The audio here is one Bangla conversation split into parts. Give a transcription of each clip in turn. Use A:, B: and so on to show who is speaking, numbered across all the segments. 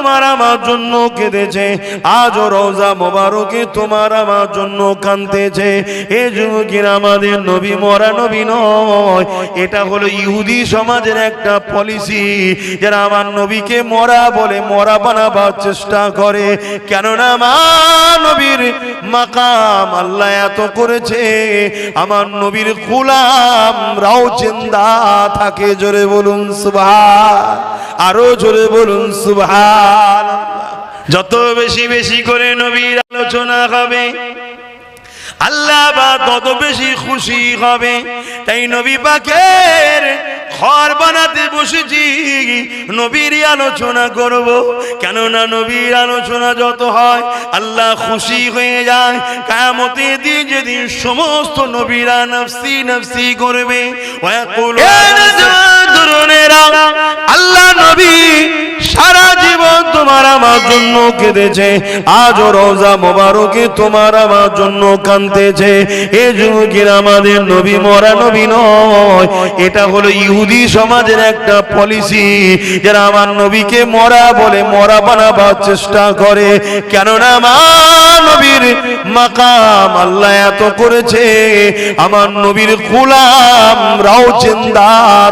A: তোমার আমার জন্য কেঁদেছে, আজও রওজা মোবারকে তোমার আমার জন্য কাঁদতেছে। এ যুবকেরা, আমাদের নবী মরা নবী নয়, এটা হলো ইহুদি সমাজের একটা পলিসি, যারা আমার নবীকে মরা বলে মরা বানাবার চেষ্টা করে। কেননা আমার নবীর মাকাম আল্লাহ এত করেছে, আমার নবীর গোলামরাও জিন্দা থাকে। জোরে বলুন সুবহান, আরো জোরে বলুন সুবহান। যত বেশি বেশি করে নবীর আলোচনা হবে, আল্লাহ বা তত বেশি খুশি হবে। তাই নবী পাকের ঘর বানাতে বসেছি, নবীর আলোচনা করব। কেননা নবীর আলোচনা যত হয় আল্লাহ খুশি হয়ে যায়। কিয়ামতের দিন যেদিন সমস্ত নবীরা নফসি নফসি করবে, আল্লাহ নবী সারা জীবন তোমার আমার জন্য কেঁদেছে, আজও রওজা মোবারকে তোমার আমার জন্য কাঁদতেছে। এ যুবকেরা, আমাদের নবী মরা নবী নয়, এটা হলো ইহুদি সমাজের একটা পলিসি, যারা আমার নবীকে মরা বলে মরা বানাবার চেষ্টা করে। কেননা আমার নবীর মাকাম আল্লাহ এত করেছে, আমার নবীর গোলামরাও জিন্দা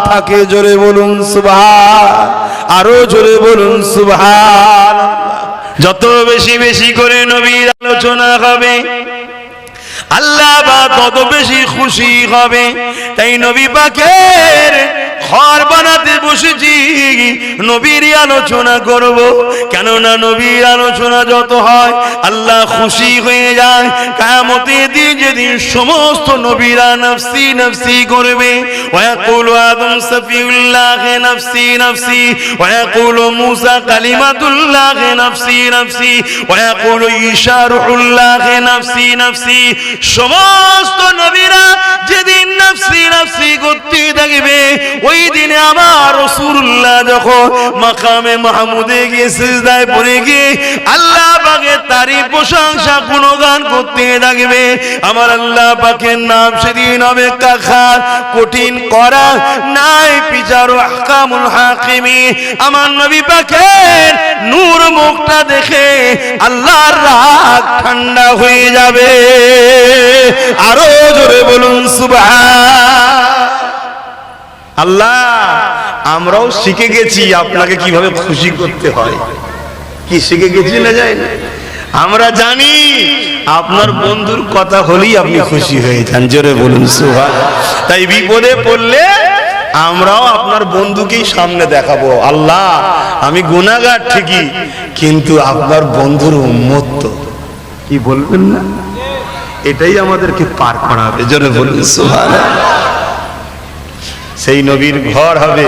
A: থাকে। জোরে বলুন সুবহান, আরো জোরে বলুন সুবহান। যত বেশি বেশি করে নবীর আলোচনা হবে, আল্লাহ বা তত বেশি খুশি হবে। তাই নবী পাকের ঘর বানাতে বসেছি, নবীর আলোচনা করব। কেননা নবীর আলোচনা যত হয় আল্লাহ খুশি হয়ে যায়। কিয়ামতের দিন যেদিন সমস্ত নবীরা নফসি নফসি করবে, ওয়ায়াকুলু আদম সফিউল্লাহ নফসি নফসি, ওয়ায়াকুলু মুসা কালিমাতুল্লাহ নফসি নফসি, ওয়ায়াকুলু ঈসা রূহুল্লাহ নফসি নফসি। সমস্ত নবীরা যেদিন নফসি নফসি করতে থাকবে, ওই দিনে আমার রাসূলুল্লাহ যখন মাকামে মাহমুদে গিয়ে সিজদায় পড়ে গিয়ে আল্লাহ পাকের তারিফ প্রশংসা গুণগান করতে থাকবে, আমার আল্লাহ পাকের নাম সেদিন হবে কাখার, কঠিন করা নাই বিচার আহকামুল হাকিমি। আমার নবী পাকের নূর মুখটা দেখে আল্লাহর রাগ ঠান্ডা হয়ে যাবে। আরো জোরে বলুন সুবহান। আল্লাহ, আমরাও শিখে গেছি আপনাকে কিভাবে খুশি করতে হয়। কি শিখে গেছি না যায় না? আমরা জানি আপনার বন্ধুর কথা হলেই আপনি খুশি হয়ে যান। জোরে বলুন সুবহান। তাই বিপদে পড়লে আমরাও আপনার বন্ধুকেই সামনে দেখাবো, আল্লাহ আমি গুনাহগার ঠিকই, কিন্তু আপনার বন্ধুর উম্মত তো। কি বলবেন না? এটাই আমাদেরকে পার করাবে। জোরে বলুন সুবহানাল্লাহ। সেই নবীর ঘর হবে,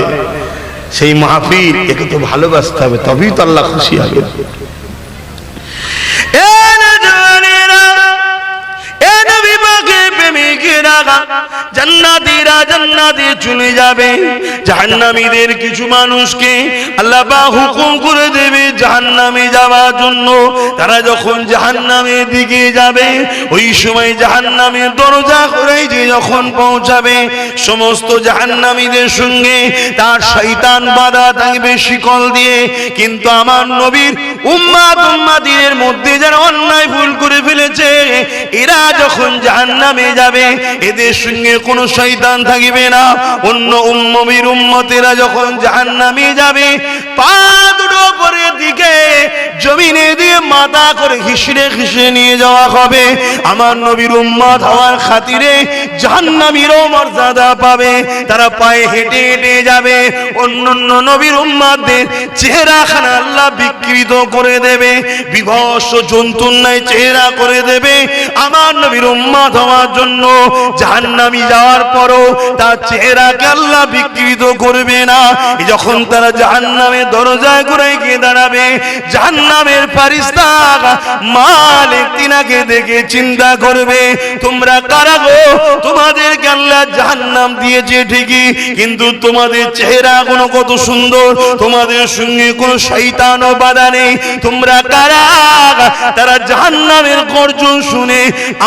A: সেই মাহফিল, একে তো ভালোবাসতে হবে, তবেই তো আল্লাহ খুশি হবে। জান্নাতীরা জান্নাতে চলে যাবে, জাহান্নামীদের কিছু মানুষকে আল্লাহ পাক হুকুম করে দেবে জাহান্নামে যাওয়ার জন্য। তারা যখন জাহান্নামের দিকে যাবে, ওই সময় জাহান্নামের দরজা করে যে যখন পৌঁছাবে, সমস্ত জাহান্নামীদের সঙ্গে তার শয়তান বাঁধা থাকবে শিকল দিয়ে। কিন্তু আমার নবীর উম্মাত উম্মাতিদের মধ্যে যারা অন্যায় ভুল করে ফেলেছে, এরা যখন জাহান্নামে যাবে, এদের সঙ্গে কোনো শয়তান থাকবে না। অন্য উম্মতির উম্মতেরা যখন জাহান্নামে যাবে, পা দুটো উপরের দিকে জমিনে দিয়ে মাথা করে হিসড়ে হিসড়ে নিয়ে যাওয়া হবে। আমার নবীর উম্মত হওয়ার খাতিরে জাহান্নামীরও মর্যাদা পাবে, তারা পায়ে হেঁটে হেঁটে যাবে। অন্যান্য নবীর উম্মতদের চেহারাখানা আল্লাহ বিকৃত করে দেবে, বিভৎস জন্তুর ন্যায় চেহারা করে দেবে। আমার নবীর উম্মত হওয়ার জন্য জাহান্নামী যাওয়ার পরও তার চেহারাকে আল্লাহ বিকৃত করবে না। যখন তারা জাহান্নামের দরজায় ঘুরে গিয়ে দাঁড়াবে, জাহান্নামের ফেরেশতা মালিক তিনাকে দেখে চিন্তা করবে, তোমরা কারা গো? তোমাদেরকে আল্লাহ জাহান্নাম দিয়েছে ঠিকই, কিন্তু তোমাদের চেহারা কোনো কত সুন্দর, তোমাদের সঙ্গে কোনো শয়তানও বাধা নেই, তোমরা কারা? তারা জাহান্নামের গর্জন শুনে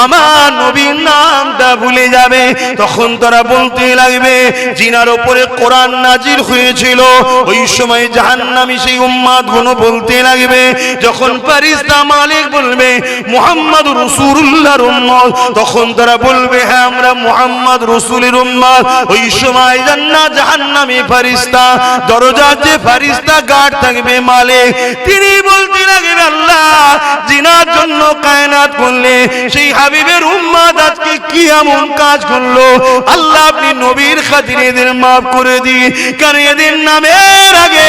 A: আমার নবীর নামটা ভুলে যাবে। তখন তারা বলতে লাগবে, যিনার উপরে কোরআন নাজিল হয়েছিল, ওই সময় জাহান্নামী সেই উম্মাহ উম্মাদ গুলো বলতে লাগবে, যখন ফেরেশতা মালিক বলবে মুহাম্মদ রাসূলুল্লাহর উম্মত, তখন তারা বলবে হ্যাঁ আমরা মুহাম্মদ রাসূলের উম্মত। ওই সময় জান্নাত জাহান্নামী ফেরেশতা, দরজার যে ফেরেশতা গার্ড থাকবে মালিক, তিনি বলতে লাগবে আল্লাহ জিনার জন্য কায়নাত করলে সেই হাবিবের উম্মত আজকে কি এমন কাজ করলো, আল্লাহ আপনি নবীর খাতিরে এদের মাফ করে দিন, কারণ এদের নামের আগে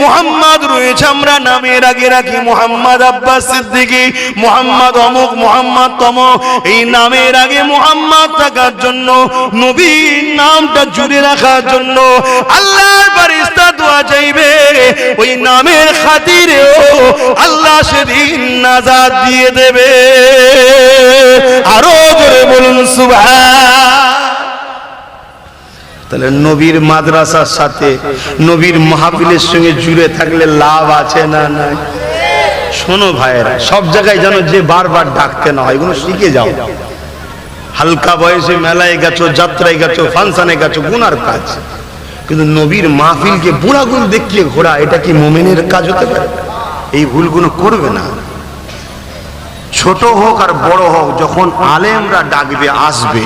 A: মুহাম্মদ রয়েছে, আমরা নামের আগে রাখি মুহাম্মদ আব্বাস সিদ্দিকী, মুহাম্মদ অমুক, মুহাম্মদ তমুক, এই নামের আগে মুহাম্মদ থাকার জন্য, নবীর নামটা জুড়ে রাখার জন্য আল্লাহর ফেরেশতা দোয়া চাইবে, ওই নামের খাতিরেও আল্লাহ সেদিন নাজাত দিয়ে দেবে। আরো জোরে বলুন সুবহান। তাহলে নবীর মাদ্রাসার সাথে নবীর মাহফিলের সঙ্গে জুড়ে থাকলে লাভ আছে না নাই? শোনো ভাইয়েরা, সব জায়গায় যেন যে বারবার ডাকতে না হয়, এগুলো শিখে যাও। হালকা বয়সে মেলায় গেছো, যাত্রায় গেছো, ফাংশনে গেছো, গুনার কাজ, কিন্তু নবীর মাহফিলকে বুড়াগুল দেখিয়ে ঘোরা, এটা কি মুমিনের কাজ হতে পারে? এই ভুলগুলো করবে না। ছোট হোক আর বড় হোক, যখন আলেমরা ডাকবে আসবে,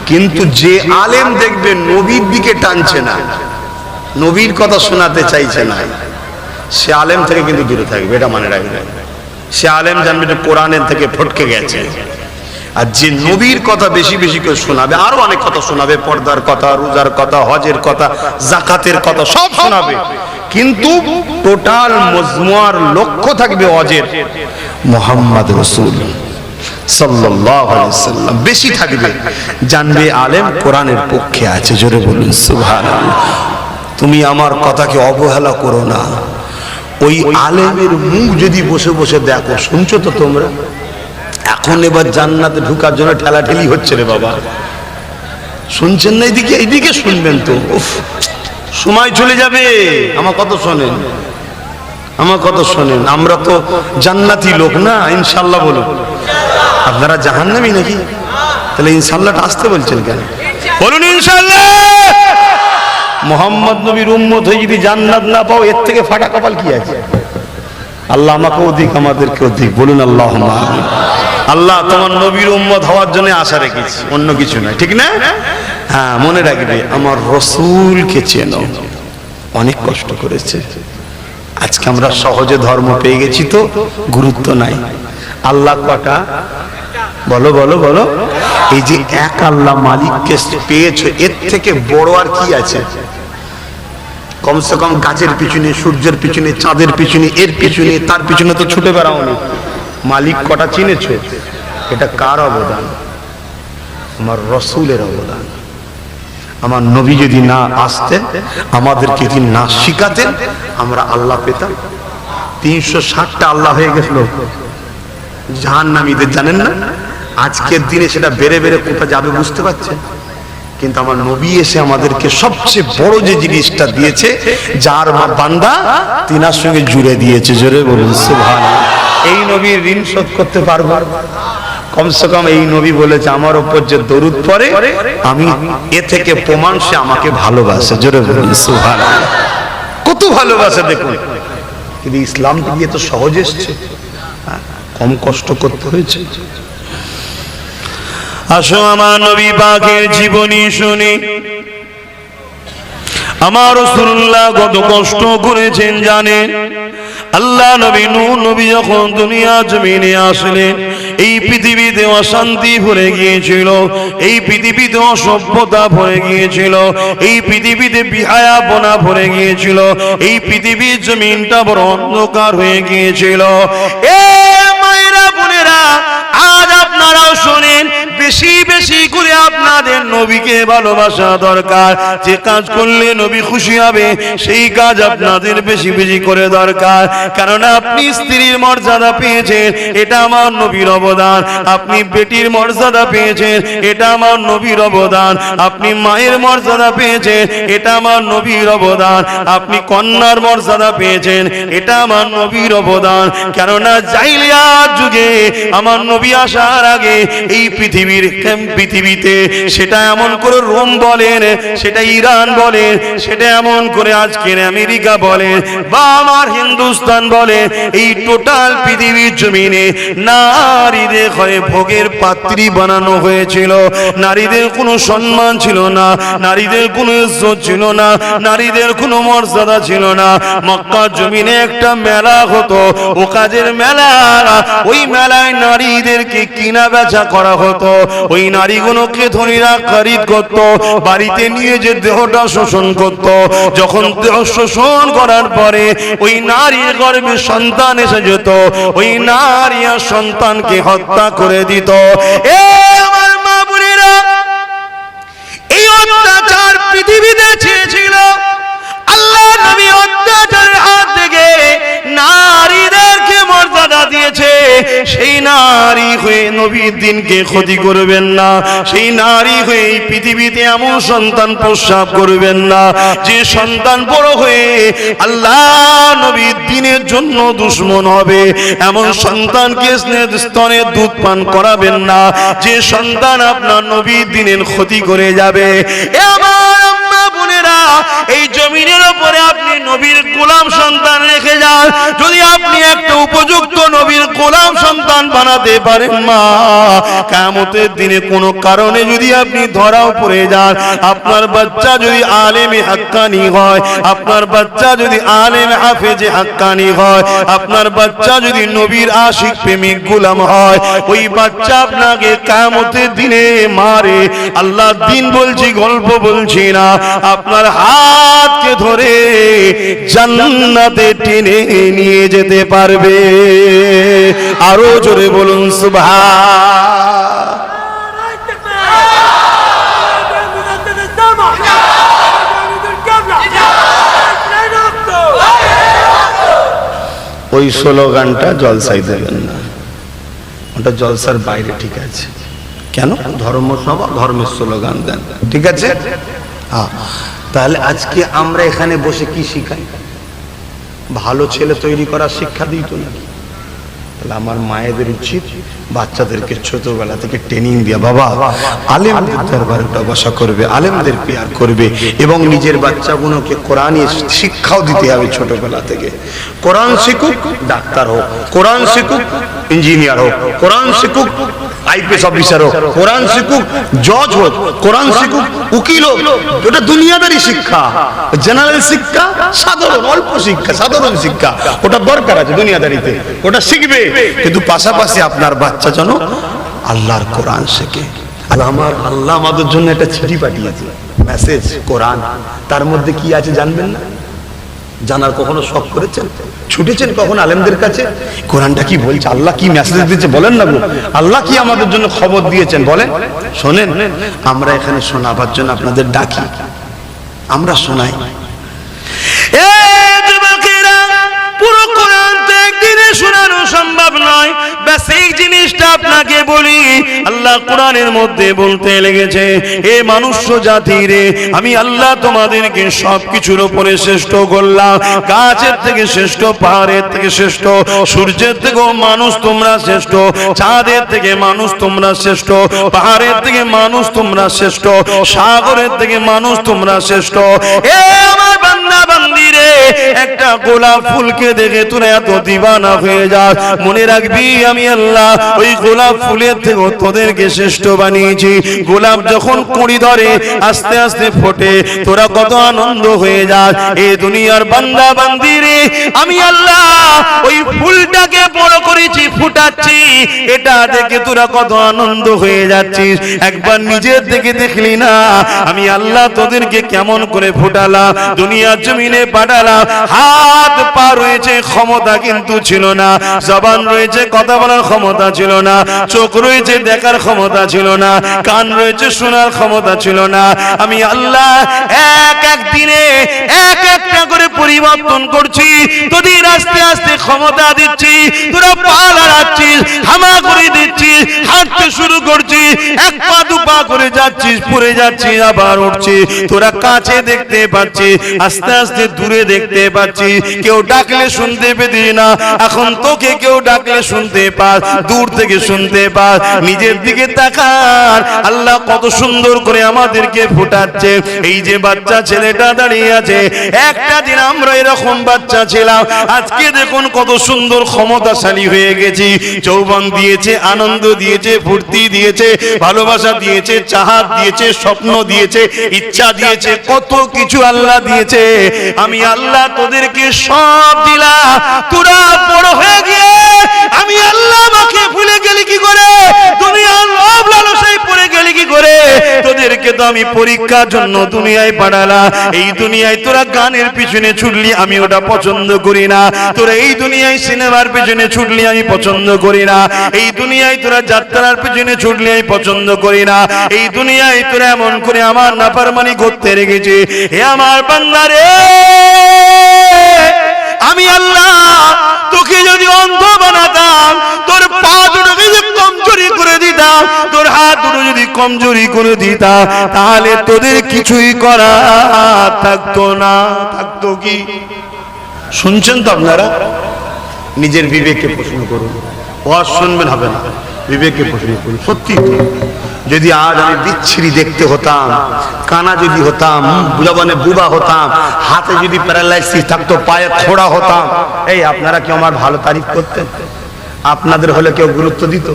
A: কিন্তু যে আলেম দেখবে নবীর দিকে টানছে না, নবীর কথা শোনাতে চাইছে না, সে আলেম থেকে কিন্তু দূরে থাকবে, এটা মনে রাখবে। সে আলেম জানবে যে কোরআনের থেকে ফটকে গেছে। আর যে নবীর কথা বেশি বেশি করে শোনাবে, আরো অনেক কথা শোনাবে, পর্দার কথা, রোজার কথা, হজের কথা, জাকাতের কথা, সব শোনাবে, কিন্তু টোটাল মজমুয়ার লক্ষ্য থাকবে অজের মুহাম্মদ রাসূল সাল্লাল্লাহু আলাইহি ওয়াসাল্লাম বেশি থাকবে, জানবে আলেম কোরআনের পক্ষে আছে। জোরে বলুন সুবহানাল্লাহ। তুমি আমার কথাকে অবহেলা করো না। ওই আলেমের মুখ যদি বসে বসে দেখো, শুনছো তো তোমরা, এখন এবার জান্নাতে ঢোকার জন্য ঠেলাঠেলি হচ্ছে রে বাবা, শুনছেন না? এইদিকে এইদিকে শুনবেন তো, উফ সময় চলে যাবে। আমার কথা শোনেন, আমার কথা শোনেন, আমরা তো জান্নাতি লোক না, ইনশাআল্লাহ বলুন। আপনারা জাহান্নামী নাকি? তাহলে ইনশাআল্লাহটা আসতে বলছেন কেন? বলুন ইনশাআল্লাহ। মুহাম্মদ নবীর উম্মত হয়ে যদি জান্নাত না পাও, এর থেকে ফাটা কপাল কি আছে? আল্লাহ আমাকেও দিক, আমাদেরকেও দিক। বলুন আল্লাহুম্মা আমিন। আল্লাহ তোমার নবীর উম্মত হওয়ার জন্য আশা রেখেছি, অন্য কিছু নয়, ঠিক না? হ্যাঁ, মনে রাখবে আমার রাসূলকে চেনো, অনেক কষ্ট করেছে। আজকে আমরা সহজে ধর্ম পেয়ে গেছি তো গুরুত্ব নাই। আল্লাহ কটা? বলো বলো বলো। এই যে এক আল্লাহ মালিককে পেয়েছো, এর থেকে বড় আর কি আছে? কমসে কম গাছের পিছনে, সূর্যের পিছনে, চাঁদের পিছনে, এর পিছনে, তার পিছনে তো ছুটে বেড়াওনি। মালিক কটা চিনেছো? এটা কার অবদান? আমার রাসূলের অবদান। আমার নবী যদি না আসতেন, আমাদেরকে যদি না শিখাতেন, আমরা আল্লাহ পেতাম? 360টা আল্লাহ হয়ে গেছিল জাহান্নামীদের, জানেন না? আজকের দিনে সেটা বেড়ে বেড়ে কোথায় যাবে বুঝতে পারছেন? কিন্তু আমার নবী এসে আমাদেরকে সবচেয়ে বড় যে জিনিসটা দিয়েছে, যার বান্দা তিনার সঙ্গে জুড়ে দিয়েছে। জোরে বলুন সুবহানাল্লাহ। এই নবীর ঋণ শোধ করতে পারবো? কমসে কম এই নবী বলেছে আমার উপর যে দরুদ পড়ে, আমি এ থেকে প্রমাণ সে আমাকে ভালোবাসে। জোরে বলুন সুবহানাল্লাহ। কত ভালোবাসে দেখুন। কিন্তু ইসলাম দিয়ে তো সহজ এসছে, কম কষ্ট করতে হয়েছে। আসো আমার নবী পাকের জীবনী শুনি। আমার রাসূলুল্লাহ কত কষ্ট করেছেন জানেন? আল্লাহ নবী নূহ নবী যখন দুনিয়া জমিনে আসলেন, এই পৃথিবীতে অশান্তি ভরে গিয়েছিল, এই পৃথিবীতে অসভ্যতা ভরে গিয়েছিল, এই পৃথিবীতে বিহায়াপনা ভরে গিয়েছিল, এই পৃথিবীর জমিনটা বড় অন্ধকার হয়ে গিয়েছিল। এ মায়েরা বোনেরা, আজ আপনারাও শোনেন, বেশি বেশি করে আপনাদের নবীকে ভালোবাসা দরকার। যে কাজ করলে নবী খুশি হবে, সেই কাজ আপনাদের বেশি বেশি করে দরকার। কারণ আপনি স্ত্রীর মর্যাদা পেয়েছেন, এটা আমার নবীর অবদান। আপনি বেটির মর্যাদা পেয়েছেন, এটা আমার নবীর অবদান। আপনি মায়ের মর্যাদা পেয়েছেন, এটা আমার নবীর অবদান। আপনি কন্যার মর্যাদা পেয়েছেন, এটা আমার নবীর অবদান। কেননা জাহিলিয়াত যুগে আমার নবী আসার আগে এই পৃথিবীতে সেটা এমন করে রোম বলেন, সেটা ইরান বলেন, সেটা এমন করে আজকের আমেরিকা বলেন বা আমার হিন্দুস্তান বলে, এই টোটাল পৃথিবীর জমিনে নারীদের ঘরে ভোগের পাত্রী বানানো হয়েছিল। নারীদের কোনো সম্মান ছিল না, নারীদের কোনো ইজ্জত ছিল না, নারীদের কোনো মর্যাদা ছিল না। মক্কা জমিনে একটা মেলা হতো, ও কাজের মেলা। ওই মেলায় নারীদেরকে কিনা বেচা করা হতো। ওই নারীগুলোকে ধনীরা খরিদ করত, বাড়িতে নিয়ে যে দেহটা শোষণ করত। যখন দেহ শোষণ করার পরে ওই নারীর গর্ভে সন্তান এসে যেত, ওই নারী আর সন্তানকে হত্যা করে দিত। এ আমার মা বোনেরা, এই অত্যাচার পৃথিবীতে চেয়েছিল। আল্লাহ নবী অত্যাচারের হাত থেকে নারীদেরকে মর্যাদা দিয়েছে। সেই নারী হয়ে নবীর দিনকে ক্ষতি করবেন না, সেই নারী হয়ে এই পৃথিবীতে এমন সন্তান প্রসব করবেন না যে সন্তান বড় হয়ে আল্লাহ নবীর দিনের জন্য দুশমন হবে। এমন সন্তানকে স্তনে দুধ পান করাবেন না যে সন্তান আপনার নবীর দিনের ক্ষতি করে যাবে। এ আমার আম্মা বোনেরা, এই জমিনের উপরে আপনি নবীর গোলাম সন্তান রেখে যান। যদি আপনি একটা উপযুক্ত নবীর গোলাম সন্তান বানাতে পারেন মা, কিয়ামতের দিনে কোনো কারণে যদি আপনি ধরাও পড়ে যান, আপনার বাচ্চা যদি আলেমে হাক্কানি হয়, আপনার বাচ্চা যদি আলেম হাফেজে হাক্কানি হয়, আপনার বাচ্চা যদি নবীর আশিক প্রেমিক গোলাম হয়, ওই বাচ্চা আপনাকে কিয়ামতের দিনে মারে। আল্লাহ দিন বলছি, গল্প বলছি না। আপনার হাতকে ধরে জান্নাতে টেনে নিয়ে যেতে পারবে। আরো জোরে বলুন সুবহান। ওই স্লোগানটা জলসায় দেবেন না, ওটা জলসার বাইরে, ঠিক আছে? কেন? ধর্মসভা, ধর্মের স্লোগান দেন, ঠিক আছে? তাহলে আজকে আমরা এখানে বসে কি শিখাই? ভালো ছেলে তৈরি করার শিক্ষা দিই তো নাকি? তাহলে আমার মায়েদের উচিত বাচ্চাদেরকে ছোটবেলা থেকে ট্রেনিং দিয়া, বাবা আলেমদের দরবারে বসা করবে, আলেমদের পেয়ার করবে, এবং নিজের বাচ্চাগুলোকে কোরআনে শিক্ষাও দিতে হবে ছোটবেলা থেকে। কোরআন শিখুক ডাক্তার হোক, কোরআন শিখুক ইঞ্জিনিয়ার হোক, কোরআন শিখুক আইপিএস অফিসার হোক, কোরআন শিখুক জজ হোক, কোরআন শিখুক উকিল হোক। ওটা দুনিয়াদারি শিক্ষা, জেনারেল শিক্ষা, সাধারণ অল্প শিক্ষা, সাধারণ শিক্ষা, ওটা দরকার আছে দুনিয়াদারিতে, ওটা শিখবে। কিন্তু পাশাপাশি আপনার বাচ্চা যেন আল্লাহর কোরআন শেখে। আর আমার আল্লাহ আমাদের জন্য একটা চিঠি পাঠিয়েছে, মেসেজ কোরআন। তার মধ্যে কি আছে জানবেন না? জানার কখনো শখ করেছেন? ছুটেছেন কখন আলেমদের কাছে? কোরআনটা কি বলছে, আল্লাহ কি মেসেজ দিয়েছে বলেন না গো? আল্লাহ কি আমাদের জন্য খবর দিয়েছেন বলেন? শোনেন, আমরা এখানে শোনাবার জন্য আপনাদের ডাকি, আমরা শোনাই। পুরো কোরআন তো একদিনে শোনানো সম্ভব নয়। বেসিক জিনিসটা আপনাকে বলি, আল্লাহ কোরআনের মধ্যে বলতে লেগেছে, এ মনুষ্য জাতি রে, আমি আল্লাহ তোমাদেরকে সবকিছুর উপরে শ্রেষ্ঠ করলাম। গাছের থেকে শ্রেষ্ঠ, পাহাড়ের থেকে শ্রেষ্ঠ, সূর্যের থেকেও মানুষ তোমরা শ্রেষ্ঠ, চাঁদের থেকে মানুষ তোমরা শ্রেষ্ঠ, পাহাড়ের থেকে মানুষ তোমরা শ্রেষ্ঠ, সাগরের থেকে মানুষ তোমরা শ্রেষ্ঠ। এ আমার বান্দা বান্দি রে, একটা গোলাপ ফুলকে দেখে তোরা এত দিবানা হয়ে যাস, মনে রাখবি আমি আল্লাহ ওই গোলাপ ফুলের থেকে তোদেরকে শ্রেষ্ঠ বানিয়েছি। গোলাপ যখন কুঁড়ি ধরে আস্তে আস্তে ফোটে, তোরা কত আনন্দ হয়ে যাস। এই দুনিয়ার বান্দা বান্দি রে, আমি আল্লাহ ওই ফুলটাকে বড় করেছি, ফুটাচ্ছি, এটা দেখে তোরা কত আনন্দ হয়ে যাচ্ছিস। একবার নিজের দিকে দেখলি না আমি আল্লাহ তোদেরকে কেমন করে ফুটালাম, দুনিয়ার জমিনে পাঠালাম। হাত পা রয়েছে, ক্ষমতা কিন্তু ছিল না। জবান রয়েছে, কথা বলার ক্ষমতা ছিল না। চোখ রয়েছে, দেখার ক্ষমতা ছিল না। কান রয়েছে, শোনার ক্ষমতা ছিল না। আমি আল্লাহ এক এক দিনে এক একটা করে পরিবর্তন করছি, তোদের আস্তে আস্তে ক্ষমতা দিচ্ছি, তোরা পা লড়াচ্ছিস, হামা করে দিচ্ছিস, হাঁটতে শুরু করছিস, এক পা দু পা করে যাচ্ছিস, পড়ে যাচ্ছিস, আবার উঠছিস। তোরা কাছে দেখতে পাচ্ছিস, আস্তে আস্তে দূরে দেখতে দেখতে পাচ্ছি, কেউ ডাকলে শুনতে পেতি না, এখন তোকে কেউ ডাকলে শুনতে পাস, দূর থেকে শুনতে পাস। নিজের দিকে তাকান, আল্লাহ কত সুন্দর করে আমাদেরকে ফোটাচ্ছে। এই যে বাচ্চা ছেলেটা দাঁড়িয়ে আছে, একটা দিন আমরা এরকম বাচ্চা ছিলাম, আজকে দেখুন কত সুন্দর ক্ষমতাশালী হয়ে গেছি। যৌবন দিয়েছে, আনন্দ দিয়েছে, ফুর্তি দিয়েছে, ভালোবাসা দিয়েছে, চাহাত দিয়েছে, স্বপ্ন দিয়েছে, ইচ্ছা দিয়েছে, কত কিছু আল্লাহ দিয়েছে। আমি আল্লাহ তোদেরকে সব দিলাম, তোরা বড় হয়ে গিয়ে আমি আল্লাহ আমাকে ভুলে গেলি কি করে? দুনিয়ার লোভ লালসায় পড়ে গেলি কি করে? তোদেরকে তো আমি পরীক্ষার জন্য দুনিয়ায় পাঠালাম। এই দুনিয়ায় তোরা গানের পিছনে ছুটলি, আমি ওটা পছন্দ করি না। তোরা এই দুনিয়ায় সিনেমার পিছনে ছুটলি, আমি পছন্দ করি না। এই দুনিয়ায় তোরা যাত্রার পিছনে ছুটলি, আমি পছন্দ করি না। এই দুনিয়ায় তোরা এমন করে আমার নাফরমানি করতে রেখেছে। হে আমার বান্দা রে, আমি আল্লাহ তোকে যদি অন্ধ বানাতাম, তোর পা দুটোকে যদি কমজোরি করে দিতাম, তোর হাত দুটো যদি কমজোরি করে দিতাম, তাহলে তোদের কিছুই করা থাকতো না। থাকতো কি? শুনছেন তো আপনারা? নিজের বিবেককে প্রশ্ন করুন, ওয়াজ শুনবেন হবে না, বিবেককে প্রশ্ন করুন। সত্যি যদি আজ আমি বিচ্ছিরি দেখতে হতাম, কানা যদি হতাম, জবানে বুবা হতাম, হাতে যদি প্যারালাইসিস থাকতো, পায়ে খোড়া হতাম, এই আপনারা কি আমার ভালো তারিফ করতেন? আপনাদের হলে কেউ গুরুত্ব দিত?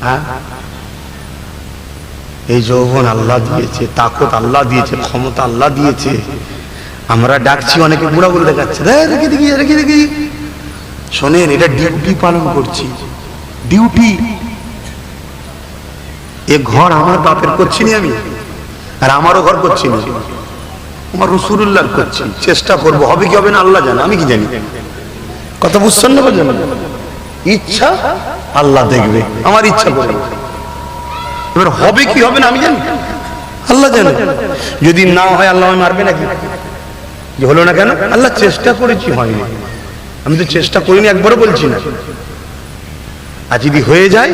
A: হ্যাঁ, এই যৌবন আল্লাহ দিয়েছে, তাকত আল্লাহ দিয়েছে, ক্ষমতা আল্লাহ দিয়েছে। আমরা ডাকছি, অনেকে বুড়া বলে দেখাচ্ছে, রেখে দেখি রেখে দেখি। শোনেন, এটা ডিউটি পালন করছি, ডিউটি। এ ঘর আমার বাপের করছি না আমি, আর আমারও ঘর করছি না, আমার রাসূলুল্লাহর করছি। চেষ্টা করবো, হবে কি হবে না আল্লাহ জানে, আমি কি জানি। কথা বুঝছেন না? বলছেন ইচ্ছা আল্লাহ দেখবে, আমার ইচ্ছা করবে। এবার হবে কি হবে না আমি জানি, আল্লাহ জানে। যদি না হয় আল্লাহ আমায় মারবে নাকি? যে হলো না কেন? আল্লাহ চেষ্টা করেছি, হয়নি। আমি তো চেষ্টা করিনি, একবারও বলছি না। আর যদি হয়ে যায়,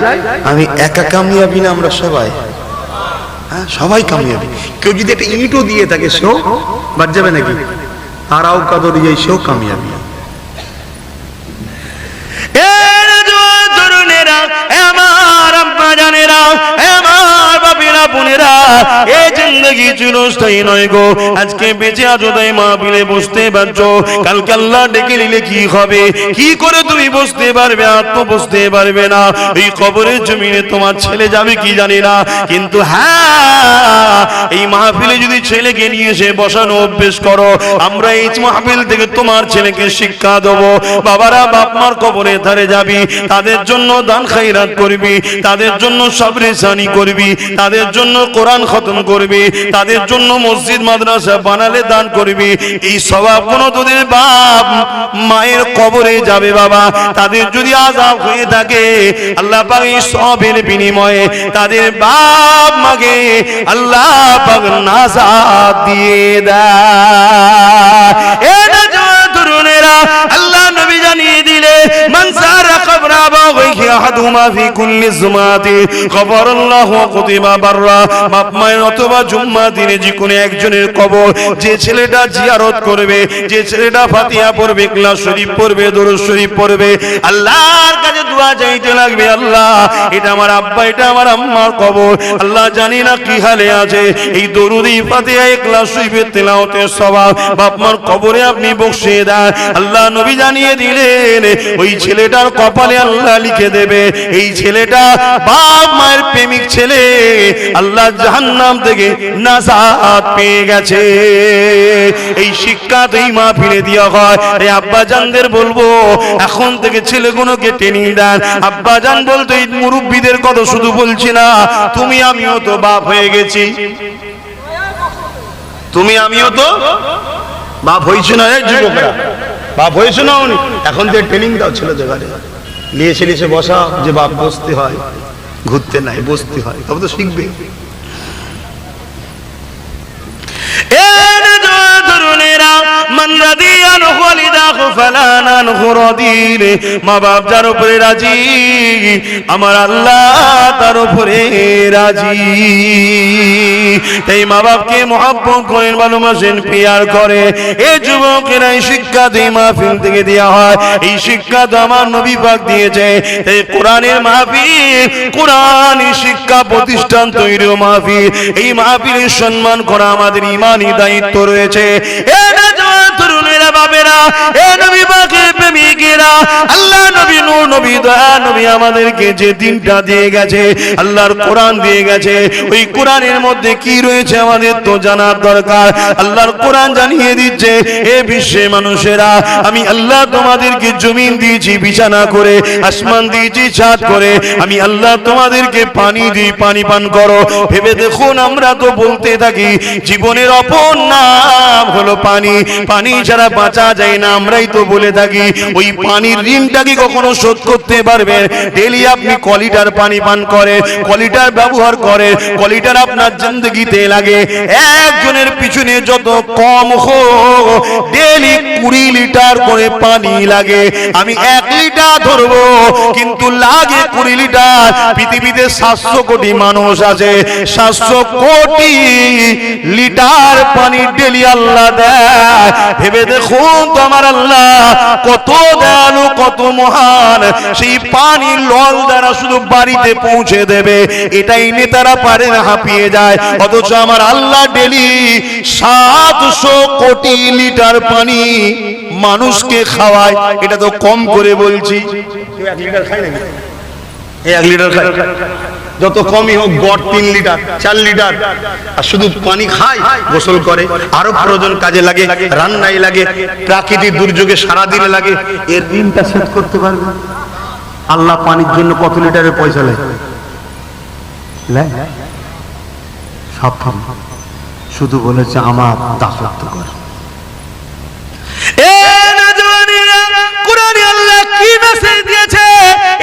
A: আমি একা কামিয়াবি না, আমরা সবাই, হ্যাঁ সবাই কামিয়াবি। কেউ যদি একটা ইটও দিয়ে থাকে, সেও বাদ যাবে নাকি? তারাও কাদর দিয়ে সেও কামিয়াবি। আমার আব্বা জানেরা, আমার বাপেরা বোনেরা, এই জিন্দগি চিরস্থায়ী নয় গো। আজকে বেঁচে আছো তাই মাহফিলে বসতে পারছো, কালকে আল্লাহ ডেকে নিলে কি হবে? কি করে তুমি বসতে পারবে? আর তো বসতে পারবে না। এই কবরের জমিনে তোমার ছেলে যাবে কি জানি না, কিন্তু হ্যাঁ, এই মাহফিলে যদি ছেলেকে নিয়ে এসে বসানো অভ্যেস করো, আমরা এই মাহফিল থেকে তোমার ছেলেকে শিক্ষা দেবো। বাবারা বাপ মার কবরে ধারে যাবি, তাদের জন্য দান খায়রাত করবি, তাদের জন্য সবরে সানি করবি, তাদের জন্য কোরআন খতম করবি, তাদের জন্য মসজিদ মাদ্রাসা বানালে দান করবি। এই সওয়াব কোনো তোদের বাপ মায়ের কবরে যাবে বাবা। তাদের যদি আযাব হয়ে থাকে, আল্লাহ পাক এই সওয়াবের বিনিময়ে তাদের বাপ মাকে আল্লাহ পাক নাজাত দিয়ে দেয়। এটা তরুণেরা, আল্লাহ নবী জানিয়ে দিলে, মান সারা কবরা বাগি আহাদুমা ফি কুল্লি জুমাতি গফরাল্লাহু কুতিবা বাররা। বাপ মায়ের অথবা জুম্মা দিনে যে কোনো একজনের কবর যে ছেলেটা জিয়ারত করবে, যে ছেলেটা ফাতিহা পড়বে, ইখলাস শরীফ পড়বে, দরুদ শরীফ পড়বে, আল্লাহর কাছে দোয়া চাইতে লাগবে, আল্লাহ এটা আমার আব্বা, এটা আমার আম্মার কবর, আল্লাহ জানি না কি হালে আছে, এই দরুদ ফাতিহা ইখলাস শরীফের তেলাওয়াতের সওয়াব বাপ মার কবরে আপনি বসিয়ে দেন। আল্লাহ নবী জানিয়ে দিলেন, ওই ছেলেটার কপালে আল্লাহ লিখে দেবে, এই ছেলেটা বাপ মায়ের প্রেমিক ছেলে, আল্লাহ জাহান্নাম থেকে নাজাত পেয়ে গেছে। এই শিক্ষা তো এই মাহফিলে দেওয়া হয়। এই আব্বা জানদের বলবো, এখন থেকে ছেলেগুলোকে টেনে দেন। আব্বা জান বলতো, এই মুরব্বীদের কথা শুধু বলছি না, তুমি আমিও তো বাপ হয়ে গেছি, তুমি আমিও তো বাপ হয়েছে না। এই যুবকরা বাপ হয়েছে না, এখন তো ট্রেনিং দাও ছেলেদের ঘরে, নিয়ে এসে বসা, যে বাপ বসতে হয়, ঘুরতে নাই বসতে হয়, তবে তো শিখবে। মান রাদিয়াল ওয়ালিদা আল্লাহ ফালা নানহু রাদিন, মা বাপ যার উপরে রাজি আমার আল্লাহ তার উপরে রাজি। তাই মা বাপকে মহব্বত করেন, ভালোবাসেন, পিয়ার করে। এই যুবকেরা এই শিক্ষা দুই মাহফিল থেকে দেওয়া হয়। এই শিক্ষা তো আমার নবী পাক দিয়েছে। এই কোরআনের মাহফিল, কোরআনী শিক্ষা প্রতিষ্ঠান তৈরির মাহফিল। এই মাহফিলের সম্মান করা আমাদের ঈমানি দায়িত্ব রয়েছে। তরুণেরা, বাবেরা, এ নবী পাকের প্রেমিকেরা, আল্লাহ নবী, নূর নবী, দয়া নবী আমাদেরকে যে দিনটা দিয়ে গেছে, আল্লাহর কোরআন দিয়ে গেছে, ওই কোরআনের মধ্যে কি রয়েছে আমাদের তো জানার দরকার। আল্লাহর কোরআন জানিয়ে দিচ্ছে, এ বিশ্বে মানুষেরা, আমি আল্লাহ তোমাদেরকে জমিন দিয়েছি বিছানা করে, আসমান দিয়েছি ছাদ করে, আমি আল্লাহ তোমাদেরকে পানি দিই, পানি পান করো। ভেবে দেখুন, আমরা তো বলতে থাকি জীবনের অপর নাম হলো পানি, পানি ছাড়া বাঁচা যায় না, আমরাই তো বলে থাকি। ওই পানির ঋণটা কি কখনো শোধ করতে পারবেন? ডেলি আপনি ক লিটার পানি পান করে, ক লিটার ব্যবহার করে, ক লিটার আপনার জিন্দগিতে লাগে। একজনের পিছনে যত কম হোক ডেলি 20 লিটার করে পানি লাগে। আমি 1 লিটার ধরবো, কিন্তু লাগে 20 লিটার। পৃথিবীতে 700 কোটি মানুষ আছে, 700 কোটি লিটার পানি ডেলি আল্লাহ দেয়। ভেবে দেখুন তো আমার আল্লাহ কত দয়ালু, কত মহান। সেই পানি লল দ্বারা শুধু বাড়িতে পৌঁছে দেবে, এটাই নেতারা পারে না, হাঁপিয়ে যায়। অথচ আমার আল্লাহ ডেলি 700 কোটি লিটার পানি মানুষকে খাওয়ায়। এটা তো কম করে বলছি। কেউ 1 লিটার খায় নাকি? 1 লিটার খায়, যত কমই হোক গড় 3 লিটার 4 লিটার। আর শুধু পানি খায়, গোসল করে, আরো প্রয়োজন কাজে লাগে, রান্নায় লাগে, প্রাকৃতিক দুর্যোগে সারাদিনে লাগে। এর ঋণটা শোধ করতে পারবে? আল্লাহ পানির জন্য কত লিটারের পয়সা নেয়? সব শুধু বলেছে আমার দাসত্ব কর। কোরআনে আল্লাহ কি মেসেজ দিয়েছে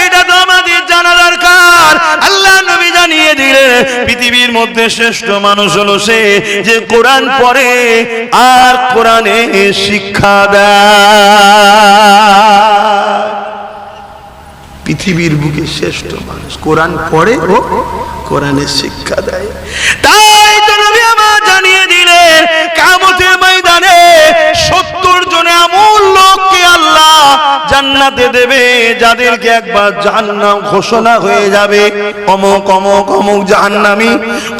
A: এটা তো আমাদের জানা দরকার। আল্লাহ নবী জানিয়ে দিলেন, পৃথিবীর মধ্যে শ্রেষ্ঠ মানুষ হলো সে যে কোরআন পড়ে আর কোরআনে শিক্ষা দেয়। পৃথিবীর বুকে শ্রেষ্ঠ মানুষ কোরআন পড়ে ও কোরআনে শিক্ষা দেয়। তাই তো নবী আমার জানিয়ে দিলেন, কিয়ামতের ময়দানে 70 জন এমন লোককে আল্লাহ জান্নাতে দেবে যাদেরকে একবার জাহান্নাম ঘোষণা হয়ে যাবে, অমুক অমুক অমুক জাহান্নামী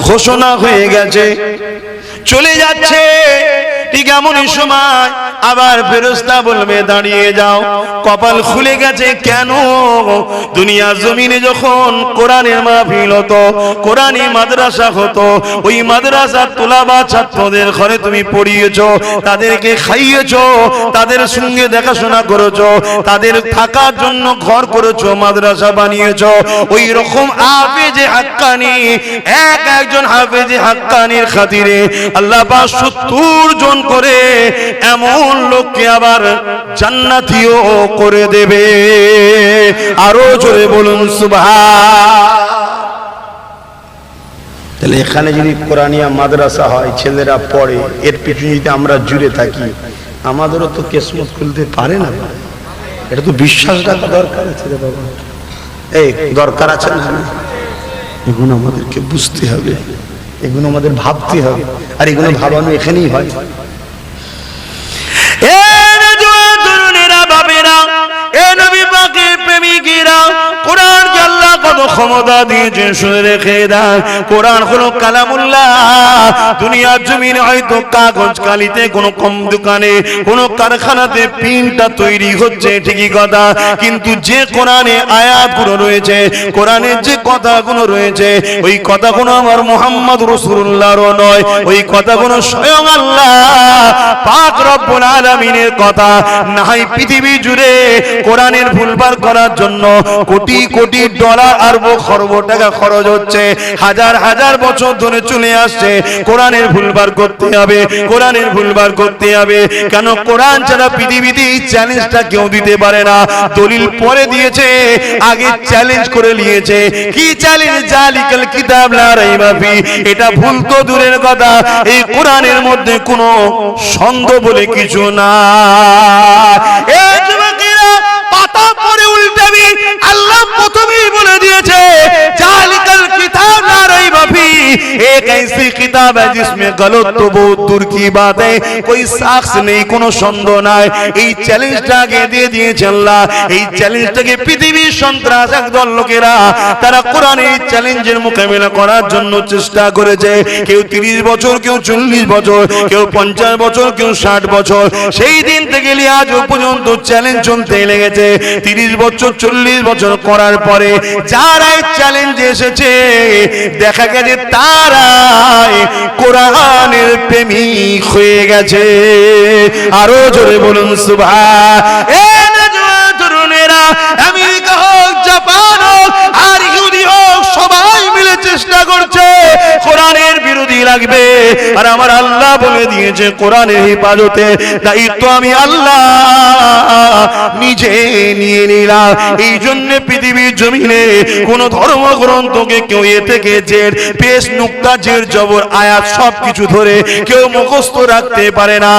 A: ঘোষণা হয়ে গেছে, চলে যাচ্ছে। ঠিক এমনই সময় আবার ফেরেশতা বলবে দাঁড়িয়ে যাও, কপাল খুলে গেছে। কেন? দুনিয়ার জমিনে যখন কোরআনের মাহফিল হতো, কোরআনী মাদ্রাসা হতো, ওই মাদ্রাসার তোলাবা ছাত্রদের ঘরে তুমি পড়িয়েছো, তাদেরকে খাইয়েছো, তাদের সঙ্গে দেখাশোনা করেছো, তাদের থাকার জন্য ঘর করেছো, মাদ্রাসা বানিয়েছো। ওই রকম হাফেজে হাক্কানি, একজন হাফেজে হাক্কানির খাতিরে আল্লাহ পাক 70 জন করে এমন লোককে আবার জান্নাতীও করে দেবে। আরো জোরে বলুন সুবহান। তাহলে এখানে যদি কোরআনিয়া মাদ্রাসা হয়, ছেলেরা পড়ে, এর পিছনে যদি আমরা জুড়ে থাকি, আমাদেরও তো কিসমত খুলতে পারে না। এটা তো বিশ্বাস রাখা দরকার আছে রে বাবা, এই দরকার আছে না? এগুলো আমাদেরকে বুঝতে হবে, এগুলো আমাদের ভাবতে হবে, আর এগুলো ভাবানো এখানেই হয়। ক্ষমতা দিয়েছে শুনে রেখে দেন, কোরআন হলো কালামুল্লাহ। দুনিয়ার জমিনে হয়তো কাগজ কালিতে কোনো কম দোকানে, কোনো কারখানাতে প্রিন্টটা তৈরি হচ্ছে, ঠিকই কথা, কিন্তু যে কোরআনে আয়াতগুলো রয়েছে, কোরআনের যে কথাগুলো রয়েছে, ওই কথাগুলো আমার মুহাম্মদ রাসূলুল্লাহর নয়, ওই কথাগুলো স্বয়ং আল্লাহ পাক রব্বুল আলামিনের কথা। না হয় পৃথিবী জুড়ে কোরআনের ভুলবার করার জন্য কোটি কোটি ডলার আরব খরব টাকা খরচ হচ্ছে, হাজার হাজার বছর ধরে চলে আসছে। কোরআনের ভুলবার করতে হবে, কোরআনের ভুলবার করতে হবে। কেন? কোরআন ছাড়া পৃথিবীতে এই চ্যালেঞ্জটা কেউ দিতে পারে না। দলিল পরে দিয়েছে, আগে চ্যালেঞ্জ করে নিয়েছে। কি চ্যালেঞ্জ? জালিকাল কিতাব লা রাইবা ফি। এটা ভুল তো দূরের কথা, এই কোরআনের মধ্যে কোনো সন্দেহ বলে কিছু না। এই যুবকেরা পাতা পড়ে উল্টাবি, আল্লাহ প্রথমেই বলে দিয়েছে জালিকাল কিতাব লা রাইবা ফি, एक ऐसी किताब है जिसमें गलत तो बहुत दूर की बात है, कोई साक्ष नहीं, কোনো সন্দেহ নাই। এই চ্যালেঞ্জটাকে দিয়ে দিয়েছে আল্লাহ। এই চ্যালেঞ্জটাকে পৃথিবীর সন্ত্রাস একদল লোকেরা তারা কোরআনের এই চ্যালেঞ্জের মোকাবেলা করার জন্য চেষ্টা করেছে। কেউ 30 বছর, কেউ 40 বছর, কেউ 50 বছর, কেউ 60 বছর। সেই দিন থেকে নিয়ে আজ পর্যন্ত চ্যালেঞ্জ চলতে লেগেছে। 30 বছর 40 বছর করার পরে যারা এই চ্যালেঞ্জে এসেছে দেখা গেছে তারাই কোরআনের প্রেমিক হয়ে গেছে। আরো জোরে বলুন সুবহান। তরুণেরা আমেরিকা হোক, জাপান হোক, আর ইহুদি হোক, সবাই মিলে চেষ্টা করছে কোরআনের বিরোধী লাগবে। আর আমার আল্লাহ বলে দিয়েছে কোরআনের হেফাজতে দায়িত্ব আমি আল্লাহ নিজে নিয়ে নিলাম। এই জন্য পৃথিবীর জমিনে কোন ধর্মগ্রন্থকে কেউ এ থেকে জের, পেশ, নুক্তা, জের, জবর, আয়াত সবকিছু ধরে কেউ মুখস্থ রাখতে পারে না।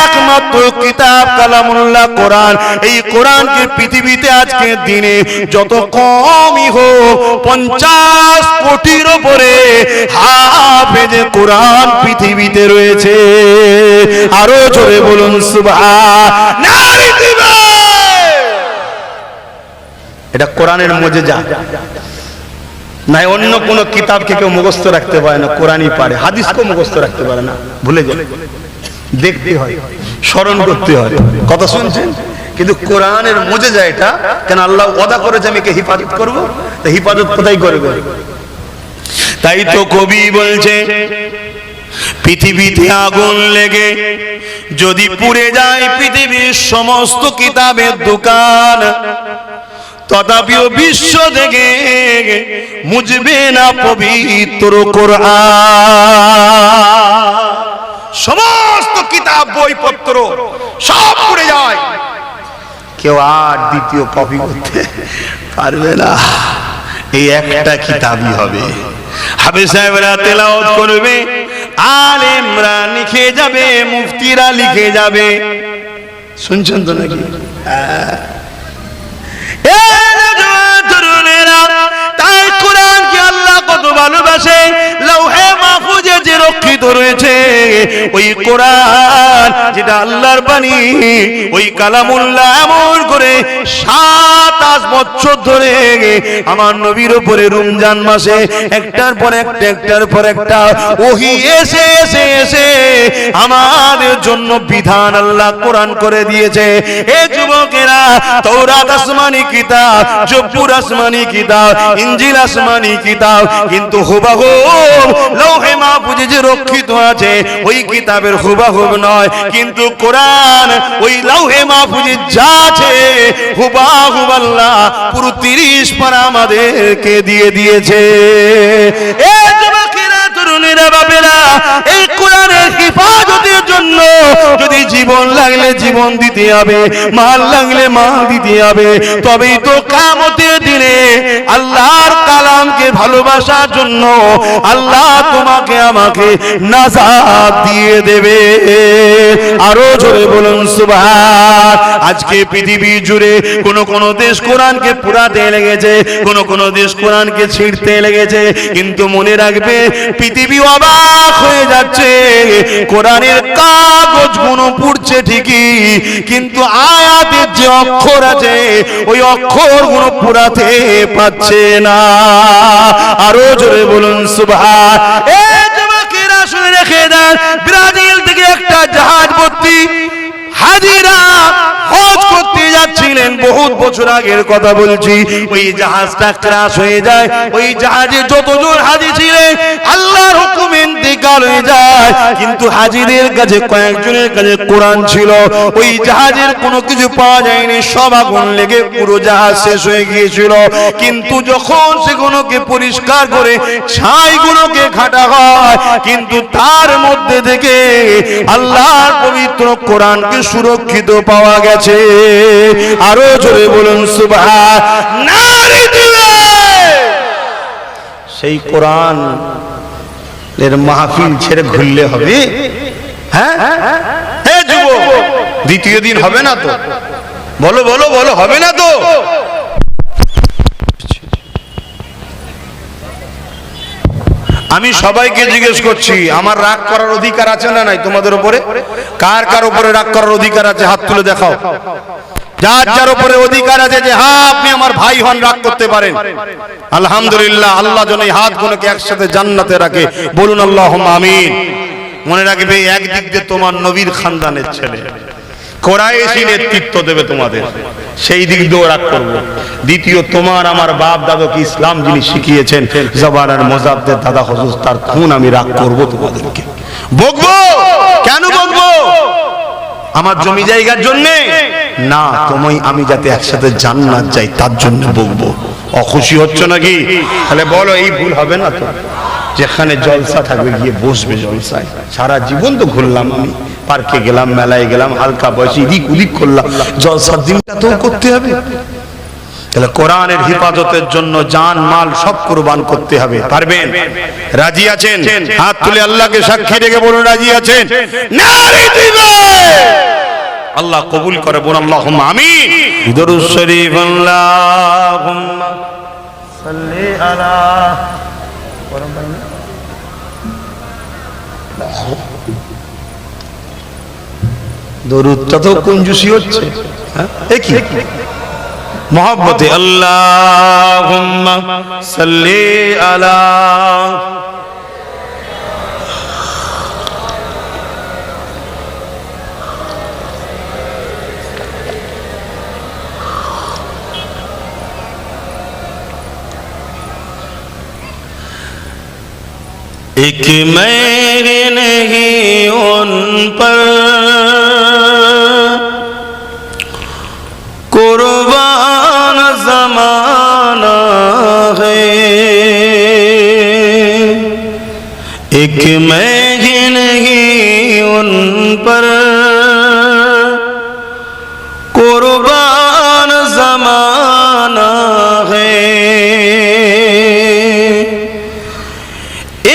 A: একমাত্র কিতাব কালামুল্লাহ কোরআন। এই কোরআনকে পৃথিবীতে আজকে দিনে যত কমই হোক 50 কোটির উপরে হাফেজে কোরআন পৃথিবীতে রয়েছে। আরো জোরে বলুন সুবহান। এটা কোরআনের মুজিজা, নাই অন্য কোন কিতাবকে কেউ মুখস্থ রাখতে পারে না, কোরআনই পারে। হাদিসকেও মুখস্থ রাখতে পারে না, ভুলে যায়, দেখতে হয়, স্মরণ করতে হয়। কথা শুনছেন? কিন্তু কোরআনের মুজিজা এটা। কেন আল্লাহ ওয়াদা করেছে আমি একে হিফাজত করব, তো হিফাজত কোথায় করবে? তাই তো কবি বলছে পৃথিবীতে আগুন লেগে যদি পুড়ে যায় পৃথিবীর সমস্ত কিতাবের দোকান, তথাপিও বিশ্ব থেকে মুজবে না পবিত্র কোরআন। সমস্ত কিতাব বইপত্র সব পুড়ে যায়, কেউ আর দ্বিতীয় কপি করতে পারবে না। এই একটা কিতাবই হবে। হাফেজ সাহেবরা তেলাওয়াত করবে, আলেমরা লিখে যাবে, মুফতিরা লিখে যাবে। শুনছেন তো নাকি? তাই কোরআনকে আল্লাহ কত ভালোবাসে। লৌহে মাহফুজে যে রক্ষিত রয়েছে ওই কোরআন, যেটা আল্লাহর বাণী, ওই কালামুল্লাহ এমন করে 27 বছর ধরে আমার নবীর উপরে রমজান মাসে একটার পর একটা, একটার পর একটা ওহী এসে এসে এসে আমাদের জন্য বিধান আল্লাহ কোরআন করে দিয়েছে। এ যুবকেরা, তাওরাত আসমানি কিতাব, জবুর আসমানি কিতাব, ইনজিল আসমানি কিতাব, কিন্তু হুবহুব লৌহে মাহফুজে যে রক্ষিত আছে ওই কিতাবের হুবহুব নয়। কিন্তু কোরআন ওই লৌহে মাহফুজে যা আছে হুবহুব আল্লাহ পুরো 30 পারা আমাদেরকে দিয়ে দিয়েছে। এ যুবকেরা, তরুণেরা, বাবেরা, এই কোরআনের হিফাজতের জন্য যদি জীবন লাগলে জীবন দিতে হবে, মাল লাগলে মাল দিতে হবে, তবেই তো কিয়ামতের দিনে আল্লাহর কালামকে ভালোবাসার জন্য আল্লাহ তোমাকে আমাকে নাজাত দিয়ে দেবে। আরো জোরে বলুন সুবহান। আজকে পৃথিবী জুড়ে কোন কোন দেশ কোরআনকে পুরাতে লেগেছে, কোন কোন দেশ কোরআনকে ছিঁড়তে লেগেছে। কিন্তু মনে রাখবে পৃথিবী অবাক হয়ে যাচ্ছে, কোরআনের কাগজ গুলো পুড়ছে ঠিকই, কিন্তু আয়াতের যে অক্ষর আছে ওই অক্ষর গুলো পুরাতে পাচ্ছে না। আরো জোরে বলুন সুবহান। এই যুবকেরা শুনে রেখে দেন, ব্রাজিল থেকে একটা জাহাজ ভর্তি হাজিরা হজ করতে যাচ্ছিলেন, বহুত বছর আগের কথা বলছি। ওই জাহাজটা ক্রাশ হয়ে যায়। ওই জাহাজে যতজন হাজি ছিলেন আল্লাহর হুকুমে ইন্তেকাল হয়ে যায়, কিন্তু হাজিদের কাছে কয়েকজনের কাছে কোরআন ছিল। ওই জাহাজের কোনো কিছু পাওয়া যায়নি, সব আগুন লেগে পুরো জাহাজ শেষ হয়ে গিয়েছিল। কিন্তু যখন সেগুলোকে পরিষ্কার করে ছাইগুলোকে ঘাটা হয়, কিন্তু তার মধ্যে থেকে আল্লাহর পবিত্র কোরআনকে সুরক্ষিত পাওয়া গেছে। আরো জোরে বলুন সুবহান। সেই কোরআন এর মাহফিল ছেড়ে ঘুরলে হবে? হ্যাঁ, হে যুবক, দ্বিতীয় দিন হবে না তো? বলো বলো বলো, হবে না তো? আমি সবাইকে জিজ্ঞেস করছি, আমার রাগ করার অধিকার আছে না নাই তোমাদের উপরে? কার কার উপরে রাগ করার অধিকার আছে? হাত তুলে দেখাও। যার যার উপরে অধিকার আছে যে হ্যাঁ আপনি আমার ভাই হন, রাগ করতে পারেন। আলহামদুলিল্লাহ, আল্লাহ যেন এই হাতগুলোকে একসাথে জান্নাতে রাখে, বলুন আল্লাহুম্মা আমিন। মনে রাখবে, একদিক দিয়ে তোমার নবীর খানদানের ছেলে, কোরাইশি নেতৃত্ব দেবে তোমাদের, সেই দিক দিয়ে রাগ করবো। দ্বিতীয়, তোমার আমার বাপ দাদাকে ইসলাম যিনি শিখিয়েছেন, জবান আর মোজাদ্দেদ দাদা হুজুর, তার খুন আমি রাগ করবো, তোমাদেরকে বকবো। কেন বকবো? আমার জমি জায়গার জন্য না, তুমি আমি যাতে একসাথে জান্নাত যাই তার জন্য বকবো। অখুশি হচ্ছ নাকি? তাহলে বলো, এই ভুল হবে না তো? যেখানে জলসা থাকবে গিয়ে বসবে জলসায়। সারা জীবন তো ঘুরলাম, আমি পার্কে গেলাম, মেলায় গেলাম, হালকা বয়সে এদিক ওদিক করলাম, জলসার দিনটা তো করতে হবে। তাহলে কোরআনের হিফাজতের জন্য জান মাল সব কুরবান করতে হবে। পারবেন? রাজি আছেন? হাত তুলে আল্লাহকে সাক্ষী রেখে বলুন রাজি আছেন। নারে তাকবীর! আল্লাহ কবুল করে, বলুন আল্লাহুম্মা আমিন। দরুদ শরীফ, আল্লাহুম্মা সাল্লি আলা দরুদটা তো কঞ্জুসি হচ্ছে, হ্যাঁ কি মোহাব্বতে। আল্লাহুম্মা সাল্লি আলা एक मेरे नहीं उन पर कुर्बान ज़माना है, एक मैं नहीं उन पर कुर्बान ज़माना है,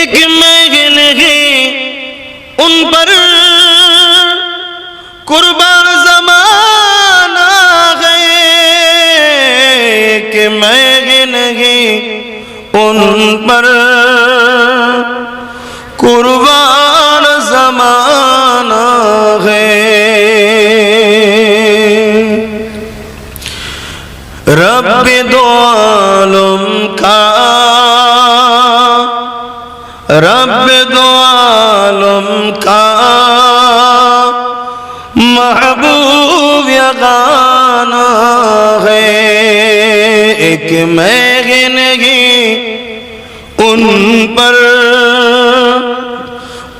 A: एक मैं नहीं उन पर कुर्बान ज़माना है, कि मैं नहीं उन पर कुर्बान ज़माना है। रब दो आलम का, रब दो आलम का महबूब यगाना है, एक मैं नहीं उन पर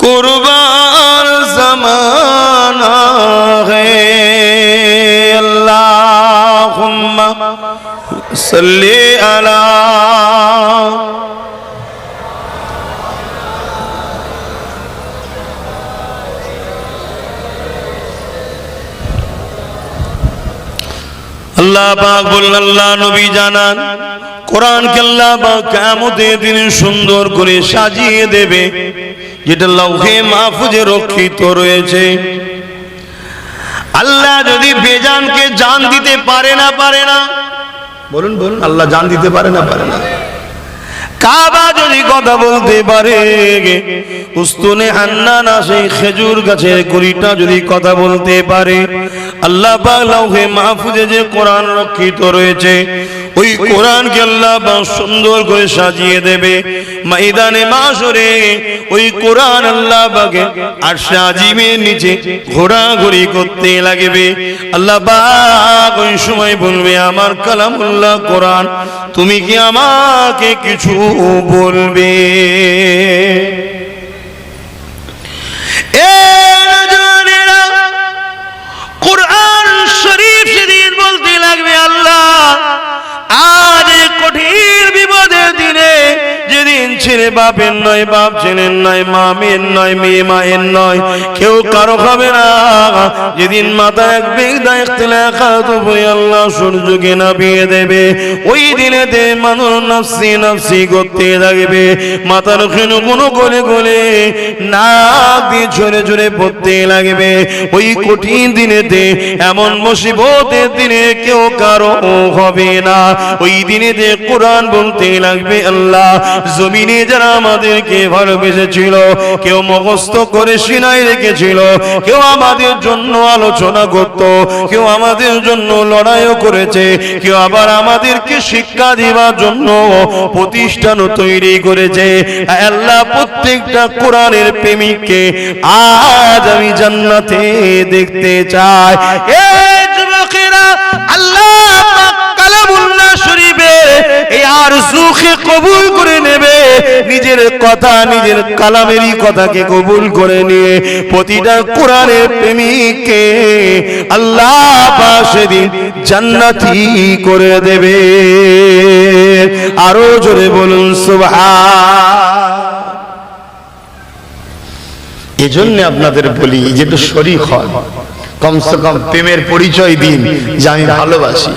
A: कुर्बान ज़माना है। अल्लाहुम्मा सल्ली अला আল্লাহ পাক বললেন, আল্লাহ নবী জানান, কোরআনকে আল্লাহ পাক কিয়ামতের দিনে সুন্দর করে সাজিয়ে দেবে, যেটা লৌহে মাহফুজে রক্ষিত রয়েছে। আল্লাহ যদি বেজানকে জান দিতে পারে না, পারে না? বলুন বলুন, আল্লাহ জান দিতে পারে না, পারে না? কাবা যদি কথা বলতে পারে, উস্তুনে হান্নানা সেই খেজুর গাছের কুড়িটা যদি কথা বলতে পারে, আল্লাহ পাক লৌহে মাহফুজে যে কোরআন রক্ষিত রয়েছে, ওই কোরআনকে আল্লাহ পাক সুন্দর করে সাজিয়ে দেবে। ময়দানে মাশরে ওই কোরআন আল্লাহ পাক আরশে আজিমের নিচে ঘোরাঘুরি করতে লাগবে। আল্লাহ পাক ওই সময় বলবে, আমার কালামুল্লাহ কোরআন, তুমি কি আমাকে কিছু বলবে? কোরআন শরীফ সেদিন বলতে লাগবে, আল্লাহ আজ কঠিন বিপদের দিনে যেদিন ছেলে বাপের নয়, বাপ ছেলের নয়, মা মেয়ের নয়, মেয়ে মায়ের নয়, কেউ কারো হবে না। যেদিন মাথা এক বেগদা ইখতিলাফাত হয়ে আল্লাহ সূর্যকে নামিয়ে দেবে, ওই দিনেতে মানুষ নাফসি নাফসি করতে থাকবে, মাথার কোনো গলে গলে নাক দিয়ে ঝরে ঝরে পড়তে লাগবে। ওই কঠিন দিনেতে, এমন মুসিবতের দিনে কেউ কারো হবে না। ওই দিনেতে কোরআন বলতে লাগবে, আল্লাহ জমিনে যারা আমাদেরকে ভালোবেসেছিল, কেউ মুখস্থ করে সিনায় রেখেছিল, কেউ আমাদের জন্য আলোচনা করত, কেউ আমাদের জন্য লড়াইও করেছে, কেউ আবার আমাদেরকে শিক্ষা দেওয়ার জন্য প্রতিষ্ঠানও তৈরি করেছে। আল্লাহ প্রত্যেকটা কোরআনের প্রেমিককে আজ আমি জান্নাতে দেখতে চাই। এই যুবকেরা, আল্লাহ পাক কালামুল্লাহ শরীফে এই আরজুকে কবুল করে নেবে, নিজের কথা, নিজের কালামেরই কথাকে কবুল করে নিয়ে প্রতিটা কোরআনের প্রেমিককে আল্লাহ পাক সেদিন জান্নাতি করে দেবে। আরো জোরে বলুন সুবহান। এজন্য আপনাদের বলি যে একটু শরীক হন, কমসে কম প্রেমের পরিচয় দিন যে আমি ভালোবাসি।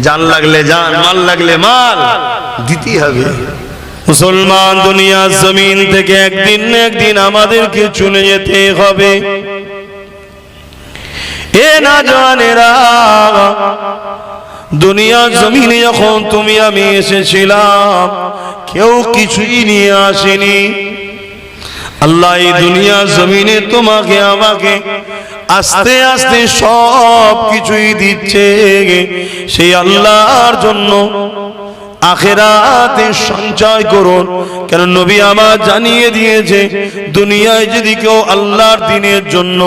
A: জান লাগলে জান, মাল লাগলে মাল দিতে হবে। মুসলমান, দুনিয়া জমিন থেকে একদিন না একদিন আমাদেরকে চলে যেতে হবে। এ না জানেরা, দুনিয়া জমিনে যখন তুমি আমি এসেছিলাম, কেউ কিছুই নিয়ে আসেনি। আল্লাহ এই দুনিয়া জমিনে তোমাকে আমাকে আস্তে আস্তে সব কিছুই দিচ্ছে সেই আল্লাহর জন্য। আখিরাতে সঞ্চয় করুন, কেন নবী আমার জানিয়ে দিয়েছে, দুনিয়ায় যদি কেউ আল্লাহর দ্বীনের জন্য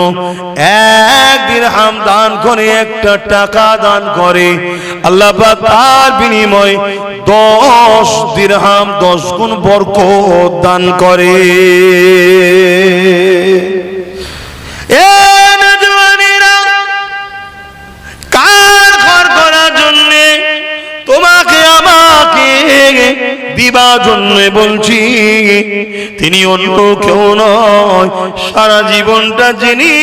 A: 1 দিরহাম দান করে, 1টা টাকা দান করে, আল্লাহ পাক তার বিনিময়ে 10 দিরহাম 10 গুণ বরকত দান করে। তোমাকে আমাকে দিবার জন্য বলছি, তিনি অন্য কেউ নয়, সারা জীবনটা যিনি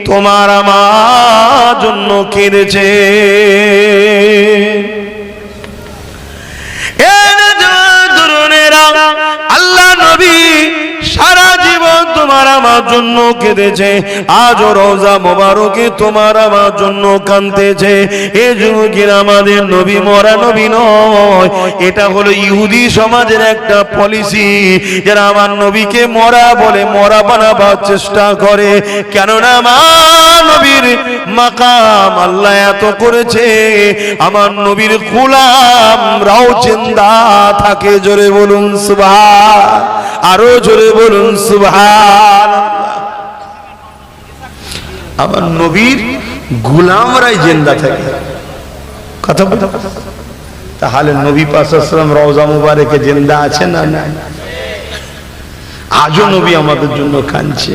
A: তোমার আমার জন্য কেঁদেছে। আল্লাহ নবী সারা জীবন তোমার আমার জন্য কেঁদেছে, আজও রওজা মোবারকে তোমার আমার জন্য কাঁদতেছে। এই যুবকের আমাদের নবী মরা নবী নয়, এটা হলো ইহুদি সমাজের একটা পলিসি, যারা আমার নবীকে মরা বলে, মরা বানাবার চেষ্টা করে। কেননা আমার নবীর মাকাম আল্লাহ এত করেছে, আমার নবীর গোলামরাও জিন্দা থাকে। জোরে বলুন সুবহান, আরো জোরে বলুন সুবহান। আমার নবীর গোলামরাই জিন্দা থাকে। কথা বলতে, তাহলে নবী পাক সাল্লাল্লাহু আলাইহি ওয়াসাল্লাম রওজা মুবারকে জিন্দা আছেন না? আজও নবী আমাদের জন্য কাঁদছে।